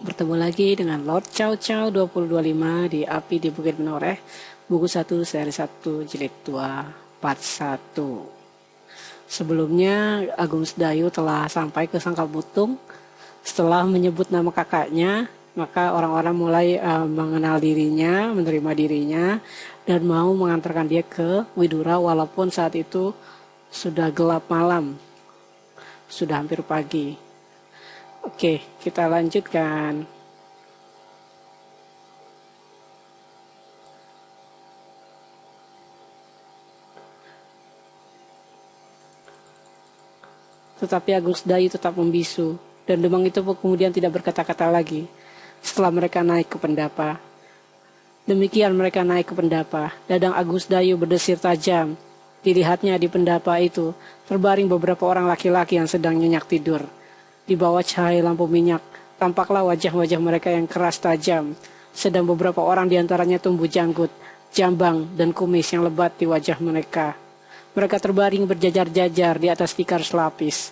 Bertemu lagi dengan Lord Chow Chow 2025 di Api di Bukit Menoreh, buku 1 seri 1 jilid 2 part 1. Sebelumnya Agung Sedayu telah sampai ke Sangkal Putung. Setelah menyebut nama kakaknya, maka orang-orang mulai mengenal dirinya, menerima dirinya, dan mau mengantarkan dia ke Widura walaupun saat itu sudah gelap malam, sudah hampir pagi. Oke, kita lanjutkan. Tetapi Agung Sedayu tetap membisu, dan Demang itu pun kemudian tidak berkata-kata lagi. Setelah mereka naik ke pendapa, demikian mereka naik ke pendapa, dadang Agung Sedayu berdesir tajam. Dilihatnya di pendapa itu terbaring beberapa orang laki-laki yang sedang nyenyak tidur. Di bawah cahaya lampu minyak, tampaklah wajah-wajah mereka yang keras tajam, sedang beberapa orang diantaranya tumbuh janggut, jambang, dan kumis yang lebat di wajah mereka. Mereka terbaring berjajar-jajar di atas tikar selapis.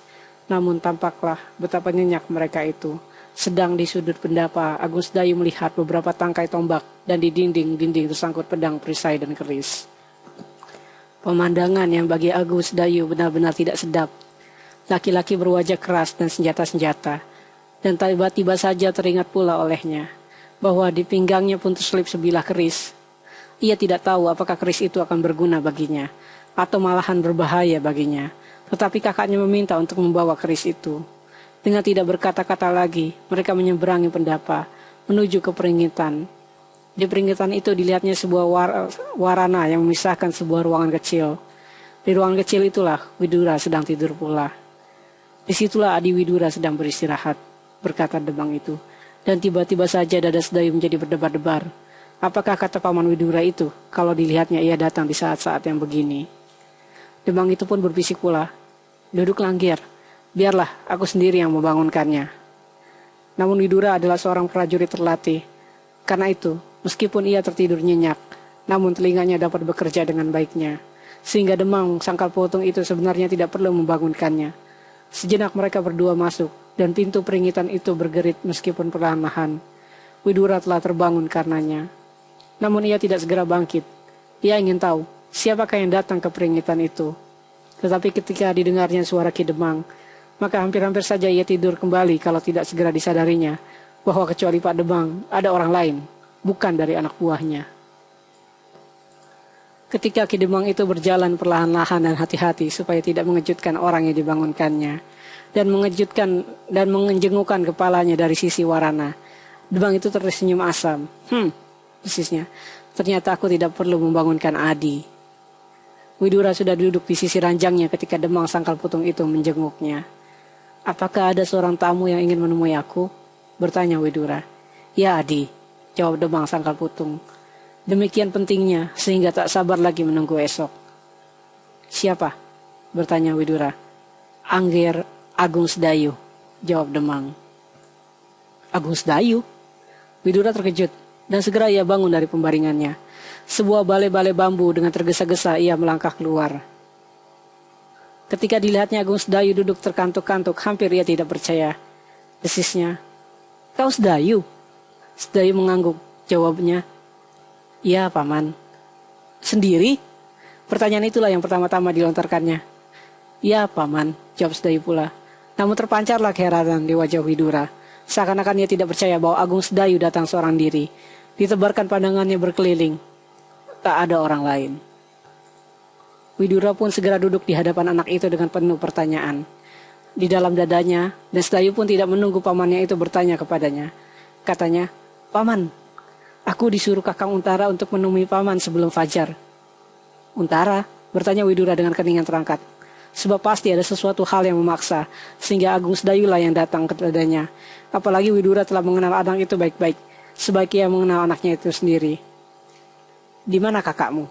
Namun tampaklah betapa nyenyak mereka itu. Sedang di sudut pendapa, Agung Sedayu melihat beberapa tangkai tombak dan di dinding-dinding tersangkut pedang, perisai, dan keris. Pemandangan yang bagi Agung Sedayu benar-benar tidak sedap. Laki-laki berwajah keras dan senjata-senjata. Dan tiba-tiba saja teringat pula olehnya bahwa di pinggangnya pun terselip sebilah keris. Ia tidak tahu apakah keris itu akan berguna baginya atau malahan berbahaya baginya. Tetapi kakaknya meminta untuk membawa keris itu. Dengan tidak berkata-kata lagi, mereka menyeberangi pendapa, menuju ke peringgitan. Di peringgitan itu dilihatnya sebuah warana yang memisahkan sebuah ruangan kecil. Di ruangan kecil itulah Widura sedang tidur pula. Disitulah Adi Widura sedang beristirahat, berkata Demang itu. Dan tiba-tiba saja dada Sedayu menjadi berdebar-debar. Apakah kata Paman Widura itu, kalau dilihatnya ia datang di saat-saat yang begini? Demang itu pun berbisik pula, duduk langgir, biarlah aku sendiri yang membangunkannya. Namun Widura adalah seorang prajurit terlatih. Karena itu, meskipun ia tertidur nyenyak, namun telinganya dapat bekerja dengan baiknya. Sehingga Demang Sangkal Putung itu sebenarnya tidak perlu membangunkannya. Sejenak mereka berdua masuk, dan pintu peringgitan itu bergerit meskipun perlahan-lahan. Widura telah terbangun karenanya. Namun ia tidak segera bangkit. Ia ingin tahu siapakah yang datang ke peringgitan itu. Tetapi ketika didengarnya suara Ki Demang, maka hampir-hampir saja ia tidur kembali kalau tidak segera disadarinya bahwa kecuali Pak Demang ada orang lain, bukan dari anak buahnya. Ketika Ki Demang itu berjalan perlahan-lahan dan hati-hati supaya tidak mengejutkan orang yang dibangunkannya dan menjengukkan kepalanya dari sisi warana, Demang itu tersenyum asam. Desisnya, ternyata aku tidak perlu membangunkan Adi. Widura sudah duduk di sisi ranjangnya ketika Demang Sangkal Putung itu menjenguknya. Apakah ada seorang tamu yang ingin menemui aku? Bertanya Widura. Ya Adi, jawab Demang Sangkal Putung. Demikian pentingnya sehingga tak sabar lagi menunggu esok. Siapa? Bertanya Widura. Angger Agung Sedayu, jawab Demang. Agung Sedayu? Widura terkejut dan segera ia bangun dari pembaringannya. Sebuah balai-balai bambu dengan tergesa-gesa ia melangkah keluar. Ketika dilihatnya Agung Sedayu duduk terkantuk-kantuk, hampir ia tidak percaya. Desisnya, kau Sedayu? Sedayu mengangguk, jawabnya, ya Paman. Sendiri? Pertanyaan itulah yang pertama-tama dilontarkannya. Ya Paman, jawab Sedayu pula. Namun terpancarlah keheranan di wajah Widura. Seakan-akan ia tidak percaya bahwa Agung Sedayu datang seorang diri. Ditebarkan pandangannya berkeliling. Tak ada orang lain. Widura pun segera duduk di hadapan anak itu dengan penuh pertanyaan di dalam dadanya, dan Sedayu pun tidak menunggu pamannya itu bertanya kepadanya. Katanya, Paman, aku disuruh Kakang Untara untuk menemui Paman sebelum fajar. Untara? Bertanya Widura dengan keningan terangkat. Sebab pasti ada sesuatu hal yang memaksa, sehingga Agung Sedayu lah yang datang kepadanya. Apalagi Widura telah mengenal anak itu baik-baik, sebaiknya mengenal anaknya itu sendiri. Di mana kakakmu?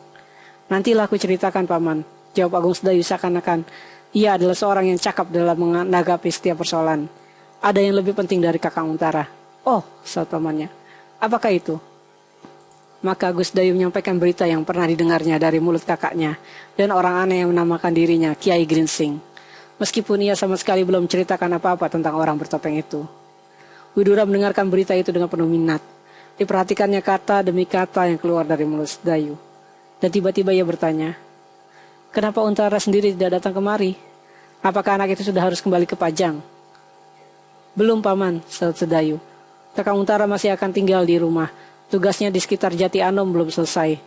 Nantilah aku ceritakan Paman, jawab Agung Sedayu seakan-akan ia adalah seorang yang cakap dalam menanggapi setiap persoalan. Ada yang lebih penting dari Kakang Untara. Oh, saut pamannya. Apakah itu? Maka Agung Sedayu menyampaikan berita yang pernah didengarnya dari mulut kakaknya dan orang aneh yang menamakan dirinya Kiai Grinsing. Meskipun ia sama sekali belum menceritakan apa-apa tentang orang bertopeng itu. Widura mendengarkan berita itu dengan penuh minat. Diperhatikannya kata demi kata yang keluar dari mulut Sedayu. Dan tiba-tiba ia bertanya, "Kenapa Untara sendiri tidak datang kemari? Apakah anak itu sudah harus kembali ke Pajang?" "Belum, Paman," sahut Sedayu. "Kakang Untara masih akan tinggal di rumah. Tugasnya di sekitar Jati Anom belum selesai."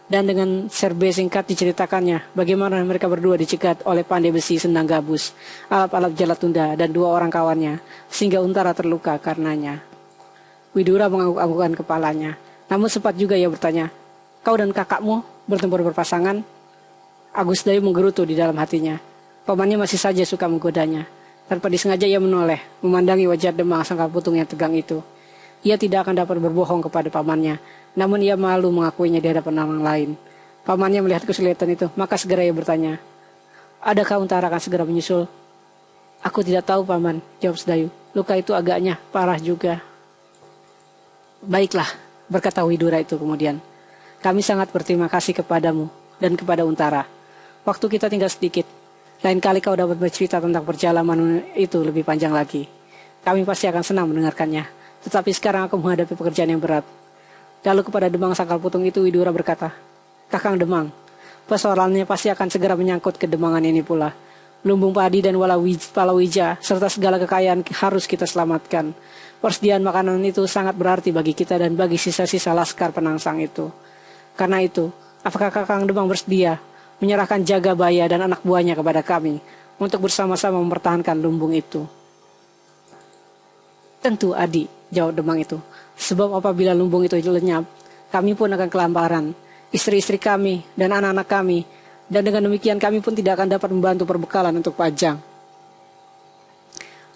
Dan dengan serbe singkat diceritakannya bagaimana mereka berdua dicegat oleh pandai besi Sendang Gabus, Alap-Alap Jalatunda, dan 2 orang kawannya, sehingga Untara terluka karenanya. Widura mengangguk-anggukkan kepalanya. Namun sempat juga ia bertanya, "Kau dan kakakmu bertempur berpasangan?" Agus Dayu menggerutu di dalam hatinya. Pamannya masih saja suka menggodanya. Tanpa disengaja ia menoleh, memandangi wajah Demang Sangkal Putung yang tegang itu. Ia tidak akan dapat berbohong kepada pamannya, namun ia malu mengakuinya di hadapan orang lain. Pamannya melihat kesulitan itu, maka segera ia bertanya, "Adakah Untara akan segera menyusul?" "Aku tidak tahu, Paman," jawab Sedayu. "Luka itu agaknya parah juga." "Baiklah," berkata Widura itu kemudian. "Kami sangat berterima kasih kepadamu dan kepada Untara. Waktu kita tinggal sedikit. Lain kali kau dapat bercerita tentang perjalanan itu lebih panjang lagi. Kami pasti akan senang mendengarkannya. Tetapi sekarang aku menghadapi pekerjaan yang berat." Lalu kepada Demang Sangkal Putung itu Widura berkata, "Kakang Demang, persoalannya pasti akan segera menyangkut ke Demangan ini pula. Lumbung padi dan palawija serta segala kekayaan harus kita selamatkan. Persediaan makanan itu sangat berarti bagi kita dan bagi sisa-sisa laskar penangsang itu. Karena itu, apakah Kakang Demang bersedia menyerahkan Jagabaya dan anak buahnya kepada kami untuk bersama-sama mempertahankan lumbung itu?" "Tentu, Adi," jawab Demang itu. "Sebab apabila lumbung itu lenyap, kami pun akan kelaparan, istri-istri kami dan anak-anak kami, dan dengan demikian kami pun tidak akan dapat membantu perbekalan untuk Pajang."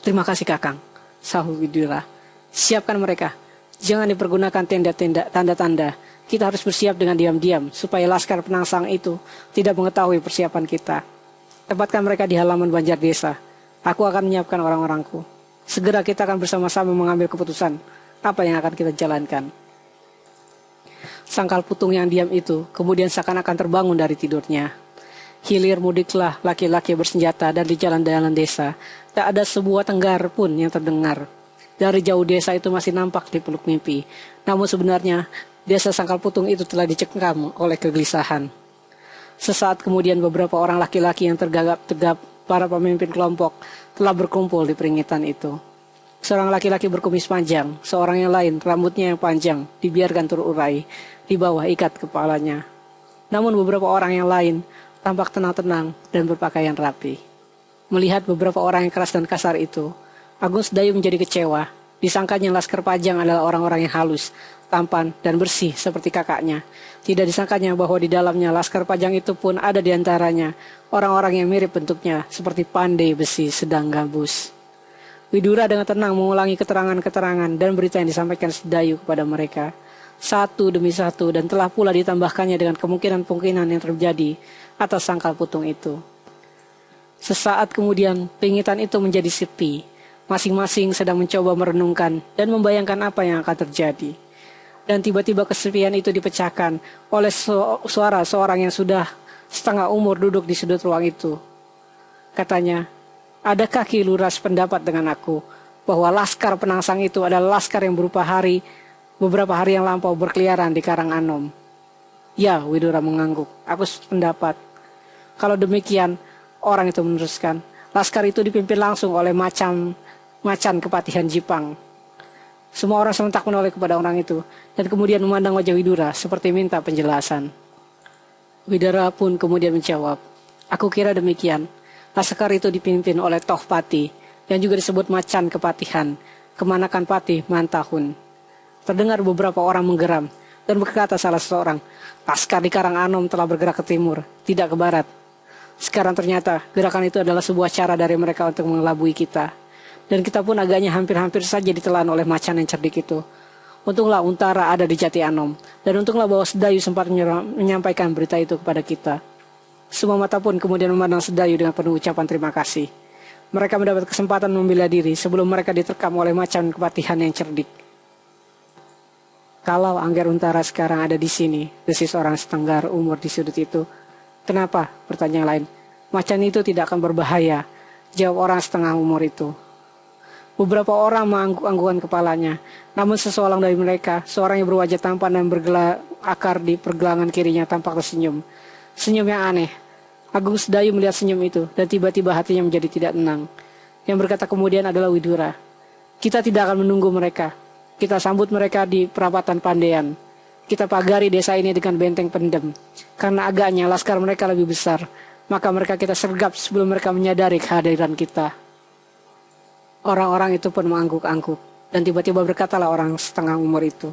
"Terima kasih, Kakang," sahut Widura. "Siapkan mereka. Jangan dipergunakan tanda-tanda. Kita harus bersiap dengan diam-diam, supaya laskar penangsang itu tidak mengetahui persiapan kita. Tempatkan mereka di halaman Banjar Desa. Aku akan menyiapkan orang-orangku. Segera kita akan bersama-sama mengambil keputusan apa yang akan kita jalankan." Sangkal Putung yang diam itu kemudian seakan-akan terbangun dari tidurnya. Hilir mudiklah laki-laki bersenjata dan di jalan-jalan desa. Tak ada sebuah tenggar pun yang terdengar. Dari jauh desa itu masih nampak di peluk mimpi. Namun sebenarnya desa Sangkal Putung itu telah dicengkam oleh kegelisahan. Sesaat kemudian beberapa orang laki-laki yang tergagap-tegap para pemimpin kelompok telah berkumpul di peringatan itu. Seorang laki-laki berkumis panjang, seorang yang lain rambutnya yang panjang, dibiarkan terurai, di bawah ikat kepalanya. Namun beberapa orang yang lain tampak tenang-tenang dan berpakaian rapi. Melihat beberapa orang yang keras dan kasar itu, Agung Sedayu menjadi kecewa. Disangkanya Laskar Pajang adalah orang-orang yang halus, tampan, dan bersih seperti kakaknya. Tidak disangkanya bahwa di dalamnya Laskar Pajang itu pun ada di antaranya orang-orang yang mirip bentuknya seperti pandai besi Sendang Gabus. Widura dengan tenang mengulangi keterangan-keterangan dan berita yang disampaikan Sedayu kepada mereka, satu demi satu, dan telah pula ditambahkannya dengan kemungkinan-kemungkinan yang terjadi atas Sangkal Putung itu. Sesaat kemudian, pengingitan itu menjadi sepi. Masing-masing sedang mencoba merenungkan dan membayangkan apa yang akan terjadi. Dan tiba-tiba kesepian itu dipecahkan oleh suara seorang yang sudah setengah umur duduk di sudut ruang itu. Katanya, "Adakah Ki Lurah pendapat dengan aku bahwa laskar penangsang itu adalah laskar yang beberapa hari yang lampau berkeliaran di Karang Anom?" "Ya," Widura mengangguk, "aku sependapat." "Kalau demikian," orang itu meneruskan, "laskar itu dipimpin langsung oleh Macan Kepatihan Jipang." Semua orang serentak menoleh kepada orang itu dan kemudian memandang wajah Widura seperti minta penjelasan. Widura pun kemudian menjawab, "Aku kira demikian. Laskar itu dipimpin oleh Toh Pati, yang juga disebut Macan Kepatihan, Kemanakan Pati Mantahun." Terdengar beberapa orang menggeram, dan berkata salah seorang, "Laskar di Karang Anom telah bergerak ke timur, tidak ke barat. Sekarang ternyata gerakan itu adalah sebuah cara dari mereka untuk mengelabui kita. Dan kita pun agaknya hampir-hampir saja ditelan oleh macan yang cerdik itu. Untunglah Untara ada di Jati Anom, dan untunglah bahwa Sedayu sempat menyampaikan berita itu kepada kita." Semua mata pun kemudian memandang Sedayu dengan penuh ucapan terima kasih. Mereka mendapat kesempatan membela diri sebelum mereka diterkam oleh Macan Kepatihan yang cerdik. "Kalau Angger Untara sekarang ada di sini," desis orang setenggar umur di sudut itu. "Kenapa?" bertanya yang lain. "Macan itu tidak akan berbahaya," jawab orang setengah umur itu. Beberapa orang mengangguk-anggukan kepalanya. Namun seseorang dari mereka, seorang yang berwajah tampan dan bergelak akar di pergelangan kirinya tampak tersenyum. Senyum yang aneh. Agung Sedayu melihat senyum itu dan tiba-tiba hatinya menjadi tidak tenang. Yang berkata kemudian adalah Widura. Kita tidak akan menunggu mereka. Kita sambut mereka di perapatan Pandean. Kita pagari desa ini dengan benteng pendem. Karena agaknya laskar mereka lebih besar. Maka mereka kita sergap sebelum mereka menyadari kehadiran kita. Orang-orang itu pun mengangguk-angguk. Dan tiba-tiba berkatalah orang setengah umur itu.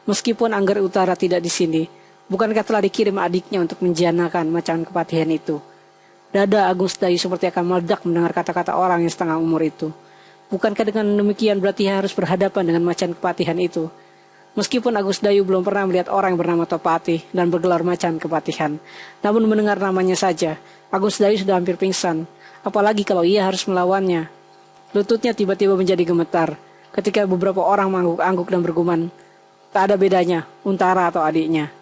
Meskipun Angger Utara tidak di sini, bukankah telah dikirim adiknya untuk menjanakan macan kepatihan itu? Dada Agung Sedayu seperti akan meledak mendengar kata-kata orang yang setengah umur itu. Bukankah dengan demikian berarti harus berhadapan dengan macan kepatihan itu? Meskipun Agung Sedayu belum pernah melihat orang yang bernama Topati dan bergelar macan kepatihan, namun mendengar namanya saja, Agung Sedayu sudah hampir pingsan. Apalagi kalau ia harus melawannya. Lututnya tiba-tiba menjadi gemetar ketika beberapa orang mengangguk-angguk dan bergumam, tak ada bedanya, Untara atau adiknya.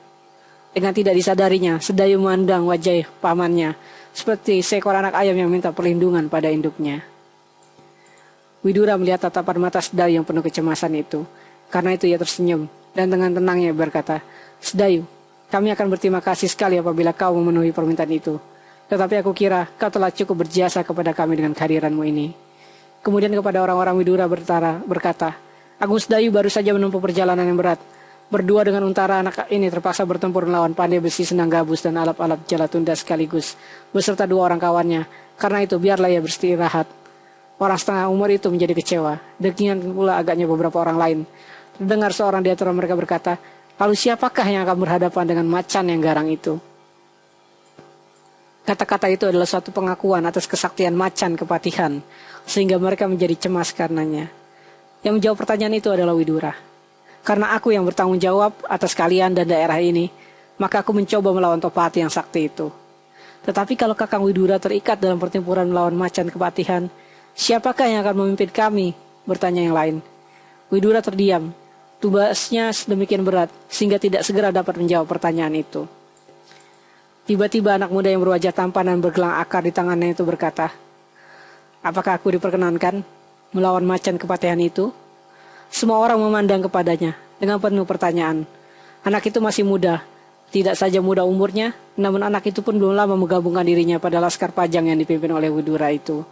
Dengan tidak disadarinya, Sedayu memandang wajah pamannya, seperti seekor anak ayam yang minta perlindungan pada induknya. Widura melihat tatapan mata Sedayu yang penuh kecemasan itu. Karena itu ia tersenyum, dan dengan tenangnya berkata, Sedayu, kami akan berterima kasih sekali apabila kau memenuhi permintaan itu. Tetapi aku kira kau telah cukup berjasa kepada kami dengan kehadiranmu ini. Kemudian kepada orang-orang Widura berkata, Agung Sedayu baru saja menempuh perjalanan yang berat. Berdua dengan Untara anak ini terpaksa bertempur melawan pandai besi Senang Gabus dan alap-alap Jalatunda sekaligus, beserta 2 orang kawannya. Karena itu biarlah ia beristirahat. Orang setengah umur itu menjadi kecewa. Demikian pula agaknya beberapa orang lain. Terdengar seorang di antara mereka berkata, lalu siapakah yang akan berhadapan dengan macan yang garang itu? Kata-kata itu adalah suatu pengakuan atas kesaktian macan kepatihan, sehingga mereka menjadi cemas karenanya. Yang menjawab pertanyaan itu adalah Widura. Karena aku yang bertanggung jawab atas kalian dan daerah ini, maka aku mencoba melawan Topati yang sakti itu. Tetapi kalau Kakang Widura terikat dalam pertempuran melawan macan kepatihan, siapakah yang akan memimpin kami? Bertanya yang lain. Widura terdiam. Tugasnya sedemikian berat, sehingga tidak segera dapat menjawab pertanyaan itu. Tiba-tiba anak muda yang berwajah tampan dan bergelang akar di tangannya itu berkata, apakah aku diperkenankan melawan macan kepatihan itu? Semua orang memandang kepadanya dengan penuh pertanyaan. Anak itu masih muda, tidak saja muda umurnya, namun anak itu pun belum lama menggabungkan dirinya pada laskar Pajang yang dipimpin oleh Widura itu.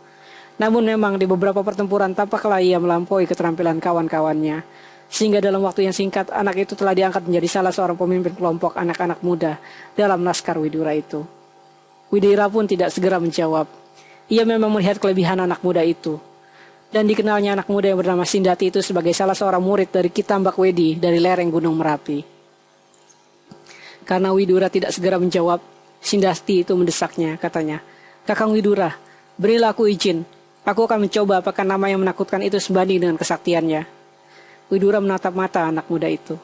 Namun memang di beberapa pertempuran tampaklah ia melampaui keterampilan kawan-kawannya, sehingga dalam waktu yang singkat anak itu telah diangkat menjadi salah seorang pemimpin kelompok anak-anak muda dalam laskar Widura itu. Widira pun tidak segera menjawab. Ia memang melihat kelebihan anak muda itu. Dan dikenalnya anak muda yang bernama Sindati itu sebagai salah seorang murid dari Kitambak Wedi dari lereng Gunung Merapi. Karena Widura tidak segera menjawab, Sindati itu mendesaknya, katanya, Kakang Widura, berilah aku izin. Aku akan mencoba apakah nama yang menakutkan itu sebanding dengan kesaktiannya. Widura menatap mata anak muda itu.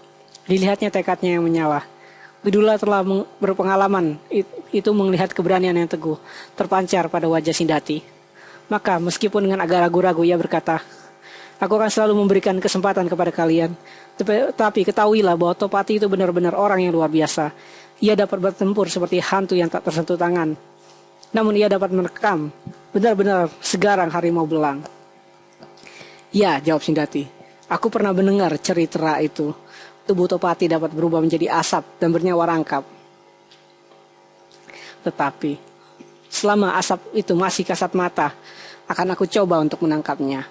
Dilihatnya tekadnya yang menyala. Widura telah berpengalaman itu melihat keberanian yang teguh terpancar pada wajah Sindati. Maka meskipun dengan agak ragu-ragu ia berkata, aku akan selalu memberikan kesempatan kepada kalian. Tapi ketahuilah bahwa Topati itu benar-benar orang yang luar biasa. Ia dapat bertempur seperti hantu yang tak tersentuh tangan. Namun ia dapat merekam benar-benar segarang harimau belang. Ya, jawab Sindati. Aku pernah mendengar cerita itu. Tubuh Topati dapat berubah menjadi asap dan bernyawa rangkap. Tetapi selama asap itu masih kasat mata, akan aku coba untuk menangkapnya.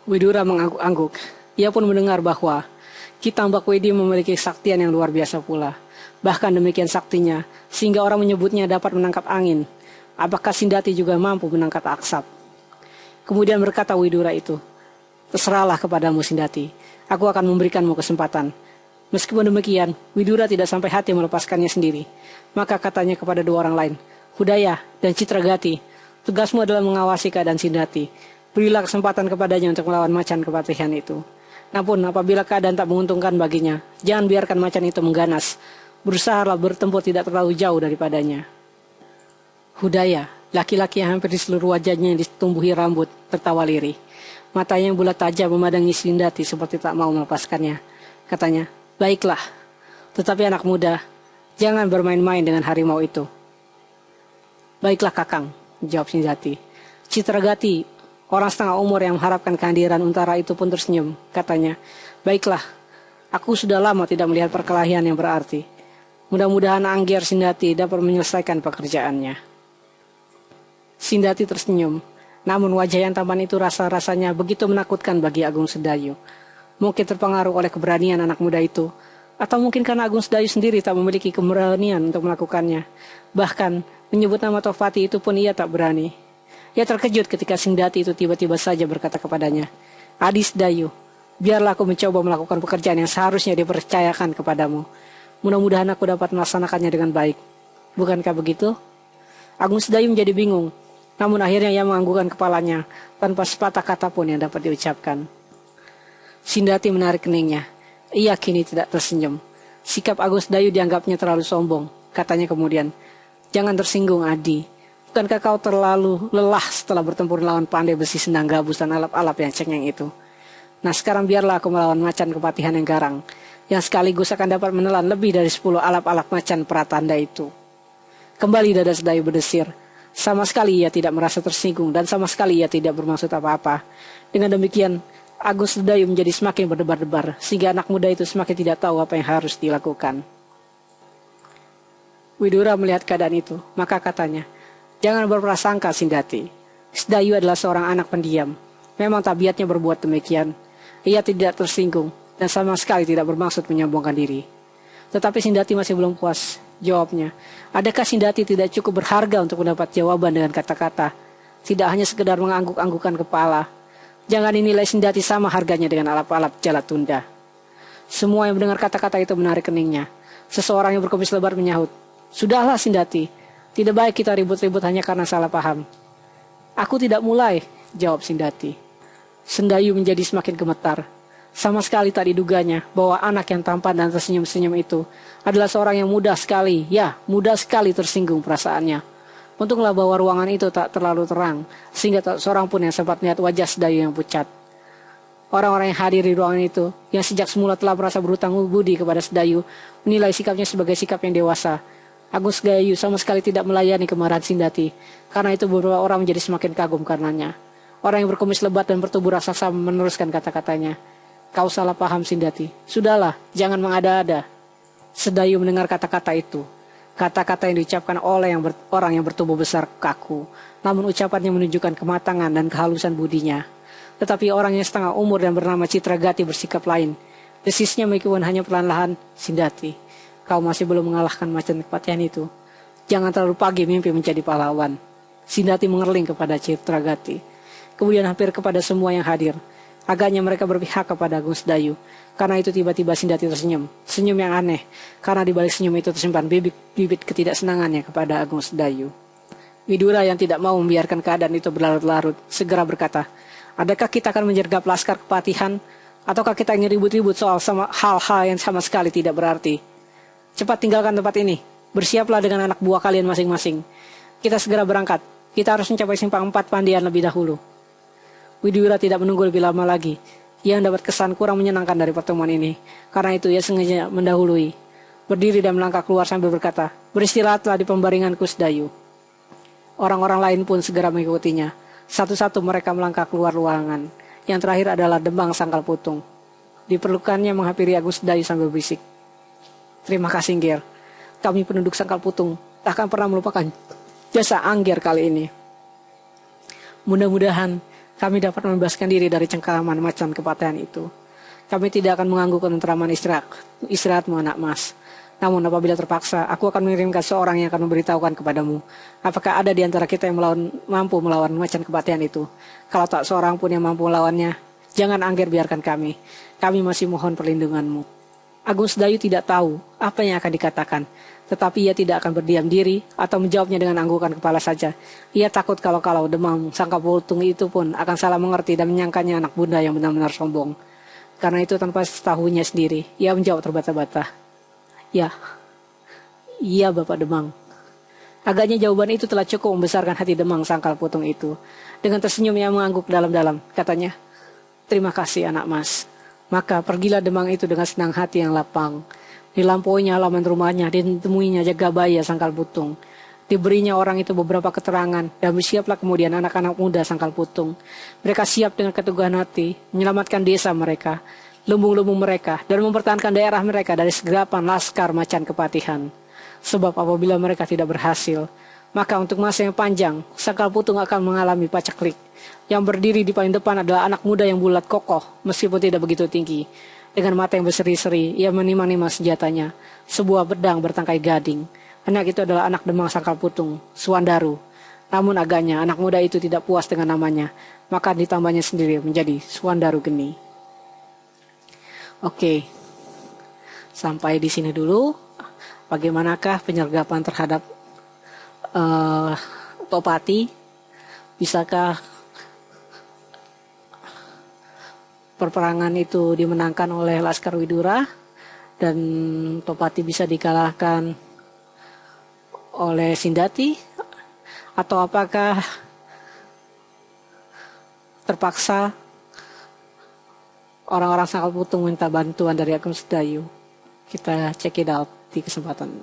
Widura mengangguk-angguk. Ia pun mendengar bahwa Kitambak Wedi memiliki kesaktian yang luar biasa pula. Bahkan demikian saktinya, sehingga orang menyebutnya dapat menangkap angin. Apakah Sindati juga mampu menangkap asap? Kemudian berkata Widura itu, terserahlah kepadamu Sindati. Aku akan memberikanmu kesempatan. Meskipun demikian, Widura tidak sampai hati melepaskannya sendiri. Maka katanya kepada 2 orang lain, Hudaya dan Citragati, tugasmu adalah mengawasi keadaan Sindati. Berilah kesempatan kepadanya untuk melawan macan kepatihan itu. Namun apabila keadaan tak menguntungkan baginya, jangan biarkan macan itu mengganas. Berusahalah bertempur tidak terlalu jauh daripadanya. Hudaya, laki-laki yang hampir di seluruh wajahnya ditumbuhi rambut, tertawa lirih. Matanya yang bulat tajam memandangi Sindati seperti tak mau melepaskannya. Katanya, baiklah. Tetapi anak muda, jangan bermain-main dengan harimau itu. Baiklah Kakang, jawab Sindati. Citragati, Orang setengah umur yang mengharapkan kehadiran Untara itu pun tersenyum. Katanya, baiklah, aku sudah lama tidak melihat perkelahian yang berarti. Mudah-mudahan Angger Sindati dapat menyelesaikan pekerjaannya. Sindati tersenyum. Namun wajah yang tampan itu rasa-rasanya begitu menakutkan bagi Agung Sedayu. Mungkin terpengaruh oleh keberanian anak muda itu. Atau mungkin karena Agung Sedayu sendiri tak memiliki keberanian untuk melakukannya. Bahkan menyebut nama Tofati itu pun ia tak berani. Ia terkejut ketika Sindati itu tiba-tiba saja berkata kepadanya, Adi Sedayu, biarlah aku mencoba melakukan pekerjaan yang seharusnya dipercayakan kepadamu. Mudah-mudahan aku dapat melaksanakannya dengan baik. Bukankah begitu? Agung Sedayu menjadi bingung. Namun akhirnya ia menganggukkan kepalanya tanpa sepatah kata pun yang dapat diucapkan. Sindati menarik keningnya. Ia kini tidak tersenyum. Sikap Agung Sedayu dianggapnya terlalu sombong. Katanya kemudian, jangan tersinggung Adi. Bukankah kau terlalu lelah setelah bertempur melawan pandai besi sendang gabus dan alap-alap yang cengeng itu? Nah sekarang biarlah aku melawan macan kepatihan yang garang, yang sekaligus akan dapat menelan lebih dari 10 alap-alap macan pratanda itu. Kembali dada Sedayu berdesir. Sama sekali ia tidak merasa tersinggung dan sama sekali ia tidak bermaksud apa-apa. Dengan demikian, Agung Sedayu menjadi semakin berdebar-debar, sehingga anak muda itu semakin tidak tahu apa yang harus dilakukan. Widura melihat keadaan itu, maka katanya, jangan berprasangka Sindati. Sedayu adalah seorang anak pendiam. Memang tabiatnya berbuat demikian. Ia tidak tersinggung dan sama sekali tidak bermaksud menyombongkan diri. Tetapi Sindati masih belum puas. Jawabnya, adakah Sindati tidak cukup berharga untuk mendapat jawaban dengan kata-kata? Tidak hanya sekedar mengangguk-anggukan kepala. Jangan dinilai Sindati sama harganya dengan alap-alap Jalatunda. Semua yang mendengar kata-kata itu menarik keningnya. Seseorang yang berkumis lebar menyahut, sudahlah Sindati. Tidak baik kita ribut-ribut hanya karena salah paham. Aku tidak mulai, jawab Sindati. Sedayu menjadi semakin gemetar. Sama sekali tak diduganya bahwa anak yang tampan dan tersenyum-senyum itu adalah seorang yang mudah sekali tersinggung perasaannya. Untunglah bahwa ruangan itu tak terlalu terang, sehingga tak seorang pun yang sempat melihat wajah Sedayu yang pucat. Orang-orang yang hadir di ruangan itu, yang sejak semula telah merasa berhutang budi kepada Sedayu, menilai sikapnya sebagai sikap yang dewasa. Agung Sedayu sama sekali tidak melayani kemarahan Sindati. Karena itu beberapa orang menjadi semakin kagum karenanya. Orang yang berkumis lebat dan bertubuh raksasa meneruskan kata-katanya. Kau salah paham Sindati. Sudahlah, jangan mengada-ada. Sedayu mendengar kata-kata itu. Kata-kata yang diucapkan oleh orang yang bertubuh besar kaku. Namun ucapannya menunjukkan kematangan dan kehalusan budinya. Tetapi orang yang setengah umur dan bernama Citragati bersikap lain. Desisnya meskipun hanya perlahan-lahan, Sindati. Kau masih belum mengalahkan macan kepatihan itu. Jangan terlalu pagi mimpi menjadi pahlawan. Sindati mengerling kepada Citragati. Kemudian hampir kepada semua yang hadir. Agaknya mereka berpihak kepada Agung Sedayu. Karena itu tiba-tiba Sindati tersenyum. Senyum yang aneh. Karena di balik senyum itu tersimpan bibit ketidaksenangannya kepada Agung Sedayu. Widura yang tidak mau membiarkan keadaan itu berlarut-larut segera berkata, adakah kita akan menyergap laskar kepatihan? Ataukah kita ingin ribut-ribut soal hal-hal yang sama sekali tidak berarti? Cepat tinggalkan tempat ini. Bersiaplah dengan anak buah kalian masing-masing. Kita segera berangkat. Kita harus mencapai simpang 4 Pandian lebih dahulu. Widura tidak menunggu lebih lama lagi. Ia mendapat kesan kurang menyenangkan dari pertemuan ini. Karena itu ia sengaja mendahului. Berdiri dan melangkah keluar sambil berkata, beristirahatlah di pembaringanku Sedayu. Orang-orang lain pun segera mengikutinya. Satu-satu mereka melangkah keluar ruangan. Yang terakhir adalah Demang Sangkal Putung. Diperlukannya menghampiri Agung Sedayu sambil berisik. Terima kasih, Angger. Kami penduduk Sangkal Putung tak akan pernah melupakan jasa Angger kali ini. Mudah-mudahan kami dapat membebaskan diri dari cengkeraman macan kepatihan itu. Kami tidak akan mengganggu ketentraman istirahatmu, anak mas. Namun apabila terpaksa, aku akan mengirimkan seorang yang akan memberitahukan kepadamu. Apakah ada di antara kita yang mampu melawan macan kepatihan itu? Kalau tak seorang pun yang mampu melawannya, jangan Angger biarkan kami. Kami masih mohon perlindunganmu. Agung Sedayu tidak tahu apa yang akan dikatakan, tetapi ia tidak akan berdiam diri atau menjawabnya dengan anggukan kepala saja. Ia takut kalau Demang Sangkal Putung itu pun akan salah mengerti dan menyangkanya anak bunda yang benar-benar sombong. Karena itu tanpa setahunya sendiri, ia menjawab terbata-bata. Ya, iya Bapak Demang. Agaknya jawaban itu telah cukup membesarkan hati Demang Sangkal Putung itu. Dengan tersenyum ia mengangguk dalam-dalam, katanya, terima kasih anak mas. Maka pergilah Demang itu dengan senang hati yang lapang. Dilampauinya halaman rumahnya, ditemuinya Jagabaya Sangkal Putung. Diberinya orang itu beberapa keterangan, dan bersiaplah kemudian anak-anak muda Sangkal Putung. Mereka siap dengan keteguhan hati, menyelamatkan desa mereka, lumbung-lumbung mereka, dan mempertahankan daerah mereka dari segerapan laskar Macan Kepatihan. Sebab apabila mereka tidak berhasil, maka untuk masa yang panjang, Sangkal Putung akan mengalami paceklik. Yang berdiri di paling depan adalah anak muda yang bulat kokoh, meskipun tidak begitu tinggi. Dengan mata yang berseri-seri, ia menimang-nimang senjatanya, sebuah pedang bertangkai gading. Anak itu adalah anak Demang Sangkal Putung, Suwandaru. Namun agaknya anak muda itu tidak puas dengan namanya, maka ditambahnya sendiri menjadi Suwandaru Geni. Oke, sampai di sini dulu. Bagaimanakah penyergapan terhadap Topati? Bisakah perperangan itu dimenangkan oleh Laskar Widura dan Topati bisa dikalahkan oleh Sindati, atau apakah terpaksa orang-orang Sangkal Putung minta bantuan dari Agung Sedayu? Kita check it out di kesempatan